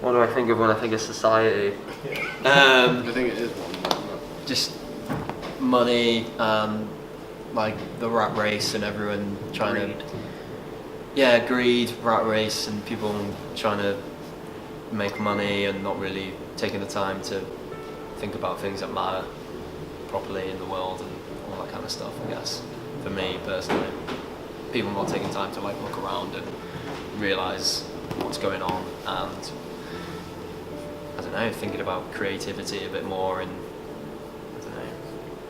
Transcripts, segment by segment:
What do I think of when I think of society? I think it is one. Just money and like the rat race and everyone trying Greed. to greed, rat race, and people trying to make money and not really taking the time to think about things that matter properly in the world and all that kind of stuff. I guess for me personally, people not taking time to like look around and realize what's going on, and I don't know, thinking about creativity a bit more, and I don't know,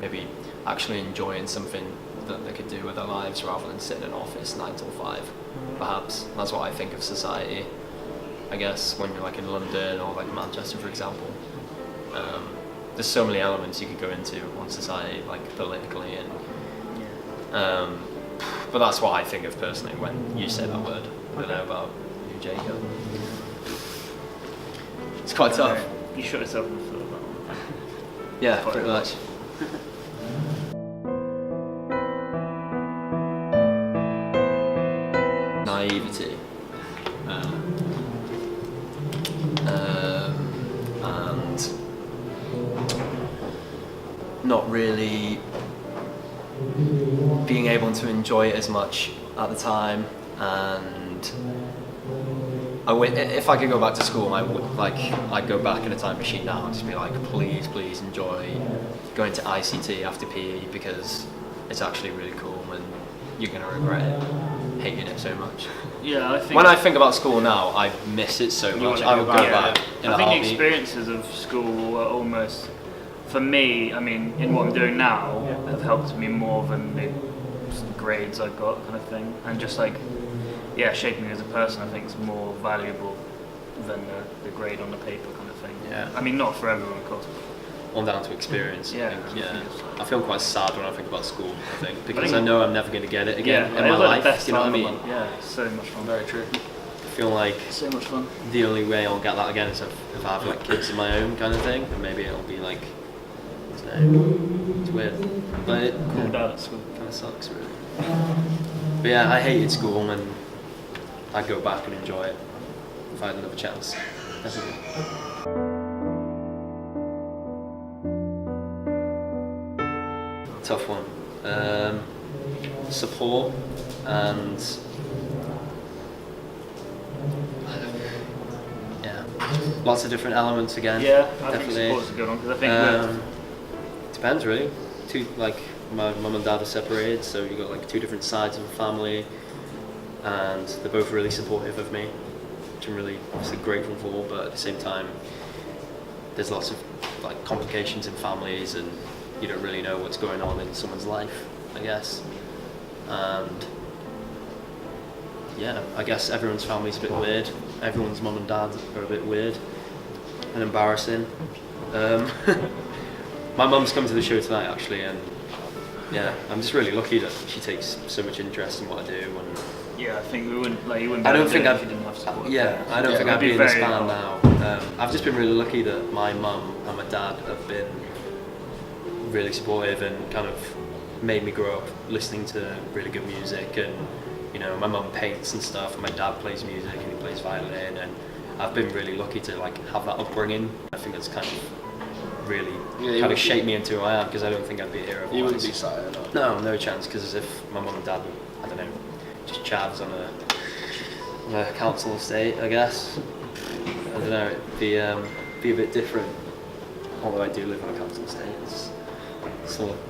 maybe actually enjoying something that they could do with their lives rather than sitting in an office 9 till 5. Perhaps that's what I think of society. I guess when you're like in London or like Manchester, for example, there's so many elements you could go into on society, like politically, and but that's what I think of personally when you say that word. I don't know about you, Jacob. It's quite tough. You shot yourself in the foot with that one. Yeah, pretty much. Naivety. And not really being able to enjoy it as much at the time, and if I could go back to school, I'd go back in a time machine now and just be like, please enjoy going to ICT after PE, because it's actually really cool and you're going to regret it, hating it so much. Yeah, I think when I think about school now, I miss it so much. I would go back in a I think the heartbeat. experiences of school are almost, for me, I mean, in what I'm doing now, have helped me more than the grades I got, kind of thing, and just like, shaping me as a person, I think is more valuable than the grade on the paper, kind of thing. Yeah. I mean, not for everyone, of course. On down to experience. Yeah. I think, I feel quite sad when I think about school, I think, because I know I'm never going to get it again in it my was like life. the best You know what I time mean? of my- Yeah, it's so much fun. Very true. I feel like So much fun. the only way I'll get that again is if I have like kids of my own, kind of thing, and maybe it'll be like, I don't know, it's weird, but it Cool down at school. kind of sucks really. But yeah, I hated school, and I'd go back and enjoy it if I had another chance. Definitely. Tough one. Support and lots of different elements again. Yeah, I definitely. think support's a good one, because I think Depends really. My mum and dad are separated, so you got like two different sides of the family, and they're both really supportive of me, which I'm really obviously grateful for. But at the same time, there's lots of like complications in families, and you don't really know what's going on in someone's life, I guess. And yeah, I guess everyone's family's a bit weird. Everyone's mum and dad are a bit weird and embarrassing. My mum's come to the show tonight actually, and yeah, I'm just really lucky that she takes so much interest in what I do. And I think you wouldn't be I able don't to think do it I'd, if you didn't have support. I don't think it'd I'd be be in this very band hard. now. I've just been really lucky that my mum and my dad have been really supportive and kind of made me grow up listening to really good music. And you know, my mum paints and stuff, and my dad plays music and he plays violin, and I've been really lucky to like have that upbringing. I think that's kind of really kind of shaped me into who I am, because I don't think I'd be here otherwise. You wouldn't be sat here, No, no chance, because if my mum and dad were, I don't know, just chavs on a council estate, I guess. I don't know, it'd be a bit different. Although I do live on a council estate.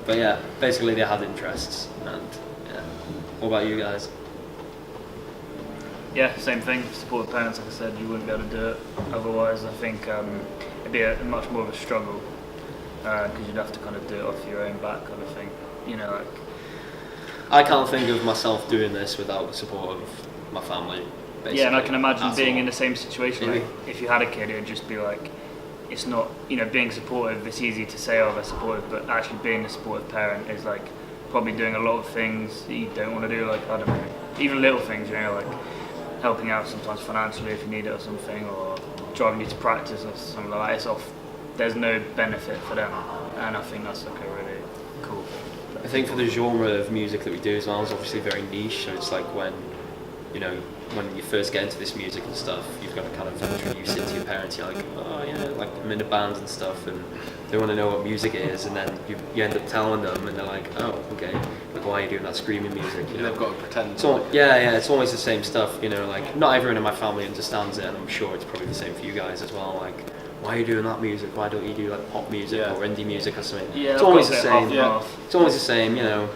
But yeah, basically they had interests, and yeah. What about you guys? Yeah, same thing. Supportive parents, like I said, you wouldn't be able to do it otherwise. I think it'd be much more of a struggle, because you'd have to kind of do it off your own back, kind of thing. You know, like. I can't think of myself doing this without the support of my family. Basically. Yeah, and I can imagine That's being all. in the same situation. Really? Like, if you had a kid, it would just be like, it's not, being supportive. It's easy to say, oh, they're supportive, but actually being a supportive parent is like probably doing a lot of things that you don't want to do. Like, I don't know, even little things, like helping out sometimes financially if you need it or something, or driving you to practice or something like that. It's off. There's no benefit for them, and I think that's like a really cool thing. I think for the genre of music that we do as well is obviously very niche, so it's like when you know, when you first get into this music and stuff, you've got to kind of introduce it to your parents. You're like, oh yeah, like I'm in a band and stuff, and they want to know what music is, and then you end up telling them, and they're like, oh, okay, like why are you doing that screaming music? You know? They've got to pretend. So yeah, it's always the same stuff, you know. Like not everyone in my family understands it, and I'm sure it's probably the same for you guys as well. Like, why are you doing that music? Why don't you do like pop music or indie music or something? Yeah, it's always the same. Yeah. It's always the same, you know.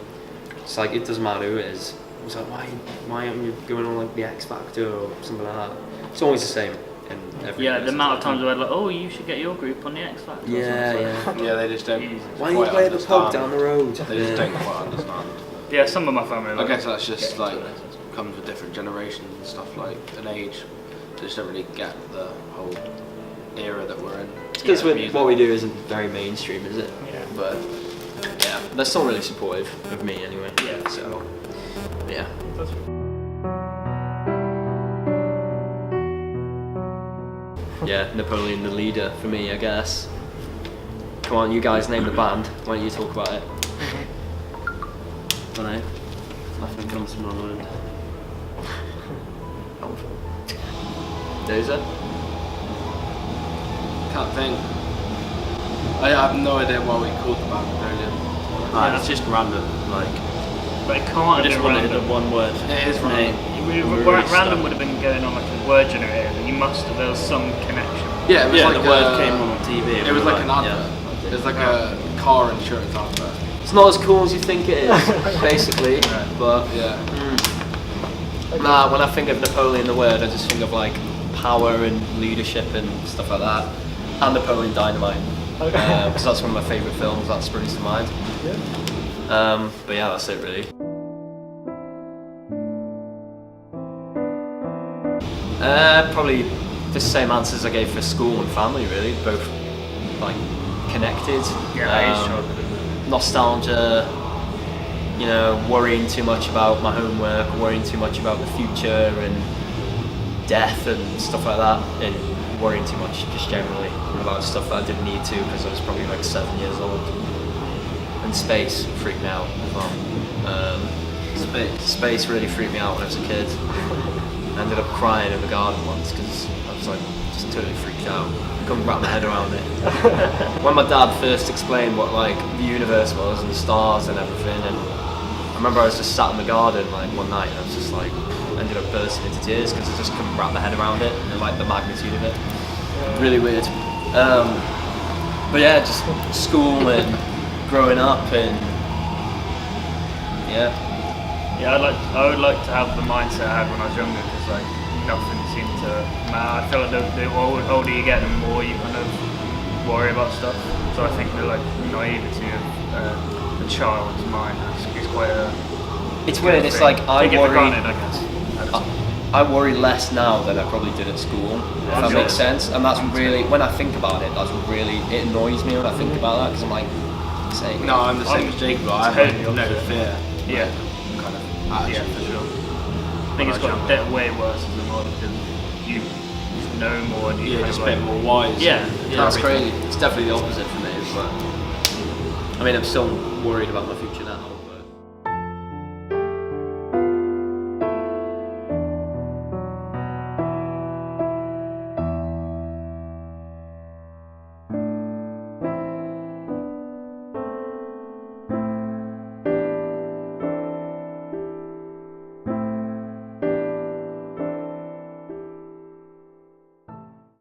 It's like it doesn't matter who it is. It's like why aren't you going on like the X Factor or something like that? It's always the same in every. Yeah, the amount of times where like, oh, you should get your group on the X Factor. Yeah. Yeah, they just don't. Why do you play the pub down the road? They just don't quite understand. Yeah, some of my family. I guess that's just like comes with different generations and stuff, like an age. They just don't really get the whole era that we're in. It's because what we do isn't very mainstream, is it? Yeah. But yeah, they're still really supportive of me anyway. Yeah. So yeah. Yeah, Napoleon the leader for me, I guess. Come on, you guys name the band. Why don't you talk about it? I don't know. Nothing comes to my mind. Dozer? Can't think. I have no idea why we called the band Napoleon. It's just random, like. But it can't I just be wanted random. the one word. It is random. Random would have been going on like a word generator. You must have. There was some connection. Yeah, it was Yeah, like the word came on TV. It was like an advert. Yeah. It was like a car insurance advert. It's not as cool as you think it is, basically. But Yeah. nah, when I think of Napoleon the word, I just think of like power and leadership and stuff like that. And Napoleon Dynamite. Because that's one of my favourite films. That springs to mind. But yeah, that's it really. Probably the same answers I gave for school and family, really. Both like connected. Nostalgia. You know, worrying too much about my homework, worrying too much about the future and death and stuff like that, and worrying too much just generally about stuff that I didn't need to because I was probably like 7 years old. And space freaked me out as well. Space really freaked me out when I was a kid. I ended up crying in the garden once because I was like just totally freaked out. Couldn't wrap my head around it. When my dad first explained what like the universe was and the stars and everything, and I remember I was just sat in the garden like one night and I was just like ended up bursting into tears because I just couldn't wrap my head around it and like the magnitude of it. Really weird. But yeah, just school and growing up and yeah. Yeah, I would like to have the mindset I had when I was younger because like nothing seemed to matter. I feel like the older you get, the more you kind of worry about stuff. So I think the like naivety of a child's mind is quite a. It's weird. It's like I Take it for worry. granted, I guess. I worry less now than I probably did at school. If that makes sense. And that's really when I think about it. That's really it annoys me when I think about that because I'm like, saying. No, I'm the same as Jacob. I have no fear. Yeah. Kind of attitude. Yeah, for sure. I think it's got a bit way worse as a model because you know more and you Yeah, kind just of a bit like, more wise. yeah, That's crazy. It's definitely the opposite for me, but I mean, I'm still worried about my future now.